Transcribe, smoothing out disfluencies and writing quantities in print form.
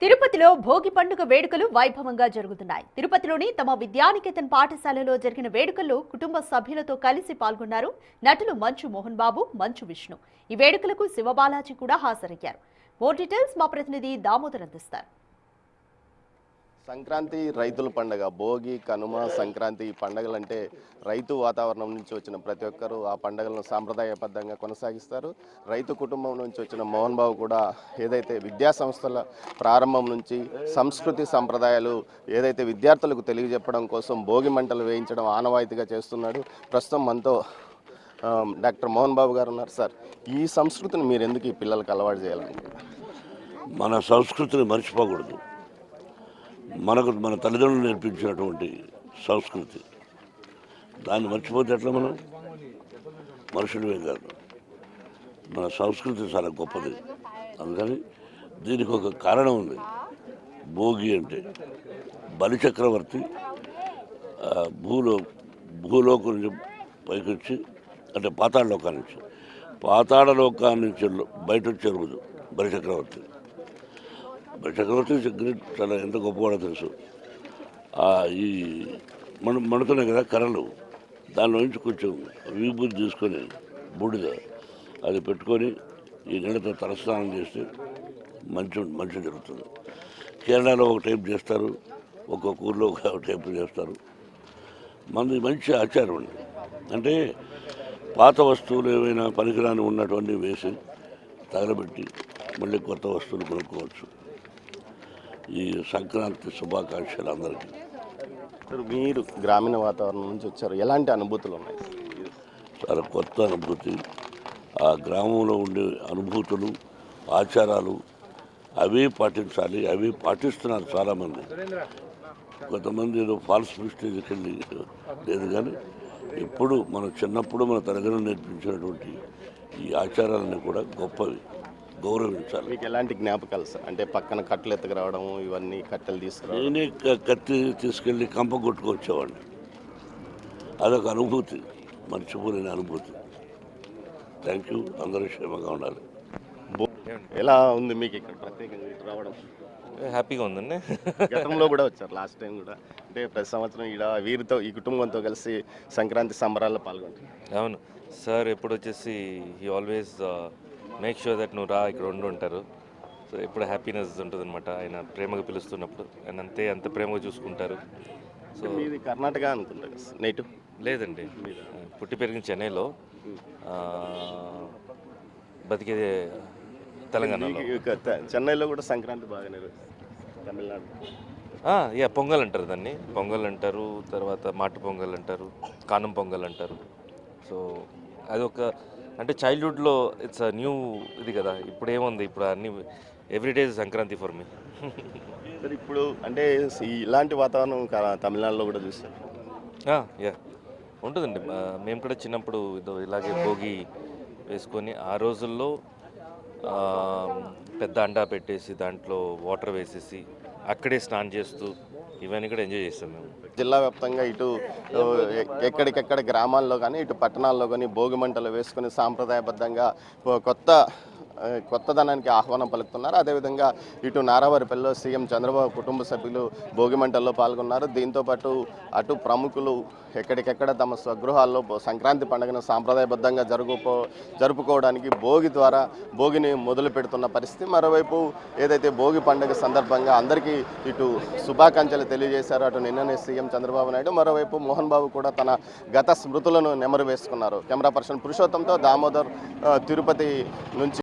తిరుపతిలో భోగి పండుగ వేడుకలు వైభవంగా జరుగుతున్నాయి. తిరుపతిలోని తమ విద్యానికేతన్ పాఠశాలలో జరిగిన వేడుకల్లో కుటుంబ సభ్యులతో కలిసి పాల్గొన్నారు నటులు మంచు మోహన్ బాబు, మంచు విష్ణు. ఈ వేడుకలకు శివబాలాజీ కూడా హాజరయ్యారు. మోర్ డీటెయిల్స్ మా ప్రతినిధి దామోదర్ అందిస్తారు. సంక్రాంతి రైతుల పండుగ. భోగి, కనుమ, సంక్రాంతి ఈ పండుగలంటే రైతు వాతావరణం నుంచి వచ్చిన ప్రతి ఒక్కరూ ఆ పండుగలను సాంప్రదాయబద్ధంగా కొనసాగిస్తారు. రైతు కుటుంబం నుంచి వచ్చిన మోహన్ బాబు కూడా ఏదైతే విద్యా సంస్థల ప్రారంభం నుంచి సంస్కృతి సంప్రదాయాలు ఏదైతే విద్యార్థులకు తెలియజెప్పడం కోసం భోగి మంటలు వేయించడం ఆనవాయితీగా చేస్తున్నాడు. ప్రస్తుతం మనతో డాక్టర్ మోహన్ బాబు గారు ఉన్నారు. సార్, ఈ సంస్కృతిని మీరు ఎందుకు ఈ పిల్లలకు అలవాటు చేయాలనుకుంటున్నారు? మన సంస్కృతిని మర్చిపోకూడదు. మన తల్లిదండ్రులు నేర్పించినటువంటి సంస్కృతి, దాన్ని మర్చిపోతే ఎట్లా? మనం మనుషులమే కాదు, మన సంస్కృతి చాలా గొప్పది. అందుకని దీనికి ఒక కారణం ఉంది. భోగి అంటే బలిచక్రవర్తి భూలోకం నుంచి పైకి వచ్చి, అంటే పాతాళ లోకాన్ని నుంచి బయట వచ్చే రోజు బలిచక్రవర్తి. చక్రవర్తి చాలా ఎంత గొప్పవాడో తెలుసు. ఈ మడుతున్నాయి కదా కర్రలు, దానిలో నుంచి కొంచెం విభూతి తీసుకొని బూడిద అది పెట్టుకొని ఈ నీళ్ళతో తలస్నానం చేస్తే మంచి జరుగుతుంది. కేరళలో ఒక టైప్ చేస్తారు, ఒక్కొక్క ఊర్లో ఒక టైప్ చేస్తారు. మనది మంచి ఆచారం అండి. అంటే పాత వస్తువులు ఏమైనా పనికిరాని ఉన్నటువంటి వేసి తగలబెట్టి మళ్ళీ కొత్త వస్తువులు కొనుక్కోవచ్చు. ఈ సంక్రాంతి శుభాకాంక్షలు అందరికీ. మీరు గ్రామీణ వాతావరణం నుంచి వచ్చారు, ఎలాంటి అనుభూతులు ఉన్నాయి? చాలా కొత్త అనుభూతి. ఆ గ్రామంలో ఉండే అనుభూతులు, ఆచారాలు అవే పాటించాలి. అవే పాటిస్తున్నారు చాలామంది. కొంతమంది ఏదో ఫాల్స్ ప్రెస్టేజ్కి వెళ్ళి లేదు, కానీ ఇప్పుడు చిన్నప్పుడు మన తల్లిదండ్రులు నేర్పించినటువంటి ఈ ఆచారాలన్నీ కూడా గొప్పవి, గౌరవించాలి. మీకు ఎలాంటి జ్ఞాపకాలు సార్? అంటే పక్కన కట్టెలు ఎత్తుకురావడం, ఇవన్నీ కట్టెలు తీసుకురావడం. నేనే కత్తి తీసుకెళ్ళి కంప కొట్టుకొచ్చేవాడిని. అదొక అనుభూతి, మర్చిపోలేని అనుభూతి. Thank you. అందరూ క్షేమంగా ఉండాలి. ఎలా ఉంది మీకు ఇక్కడ ప్రత్యేకంగా ఇటు రావడం? హ్యాపీగా ఉందండి. గతంలో కూడా వచ్చారు, లాస్ట్ టైం కూడా. అంటే ప్రతి సంవత్సరం వీరితో ఈ కుటుంబంతో కలిసి సంక్రాంతి సంబరాల్లో పాల్గొంటారు. అవును సార్, ఎప్పుడు వచ్చేసి he always make sure that నువ్వు రా, ఇక్కడ ఉంటారు. సో ఎప్పుడు హ్యాపీనెస్ ఉంటుంది అనమాట. ఆయన ప్రేమగా పిలుస్తున్నప్పుడు ఆయన అంత ప్రేమగా చూసుకుంటారు. సో ఇది కర్ణాటక అనుకుంటారు నేటివ్? లేదండి, పుట్టి పెరిగిన చెన్నైలో, బతికేదే తెలంగాణలో. చెన్నైలో కూడా సంక్రాంతి బాగానే, తమిళనాడు పొంగల్ అంటారు దాన్ని. పొంగల్ అంటారు, తర్వాత మాటు పొంగల్ అంటారు, కానం పొంగల్ అంటారు. సో అదొక అంటే చైల్డ్హుడ్లో ఇట్స్ న్యూ ఇది కదా. ఇప్పుడు ఏముంది, ఇప్పుడు అన్ని ఎవ్రీడే సంక్రాంతి ఫర్ మీ. ఇప్పుడు అంటే ఇలాంటి వాతావరణం తమిళనాడులో కూడా చూస్తారు. యా ఉంటుందండి. మేము కూడా చిన్నప్పుడు ఇలాగే భోగి వేసుకొని ఆ రోజుల్లో పెద్ద అండా పెట్టేసి దాంట్లో వాటర్ వేసేసి అక్కడే స్నానం చేస్తూ ఇవన్నీ కూడా ఎంజాయ్ చేస్తాం మేము. జిల్లా వ్యాప్తంగా ఇటు ఎక్కడికెక్కడ గ్రామాల్లో కానీ ఇటు పట్టణాల్లో కానీ భోగి మంటలు వేసుకొని సాంప్రదాయబద్ధంగా కొత్తదనానికి ఆహ్వానం పలుకుతున్నారు. అదేవిధంగా ఇటు నారావారిపల్లిలో సీఎం చంద్రబాబు కుటుంబ సభ్యులు భోగి మంటల్లో పాల్గొన్నారు. దీంతోపాటు అటు ప్రముఖులు ఎక్కడికెక్కడ తమ స్వగృహాల్లో సంక్రాంతి పండుగను సాంప్రదాయబద్ధంగా జరుపుకోవడానికి భోగిని మొదలు పెడుతున్న పరిస్థితి. మరోవైపు ఏదైతే భోగి పండుగ సందర్భంగా అందరికీ ఇటు శుభాకాంక్షలు తెలియజేశారు అటు నిన్ననే సీఎం చంద్రబాబు నాయుడు. మరోవైపు మోహన్ బాబు కూడా తన గత స్మృతులను నెమరు వేసుకున్నారు. కెమెరా పర్సన్ పురుషోత్తంతో దామోదర్, తిరుపతి నుంచి.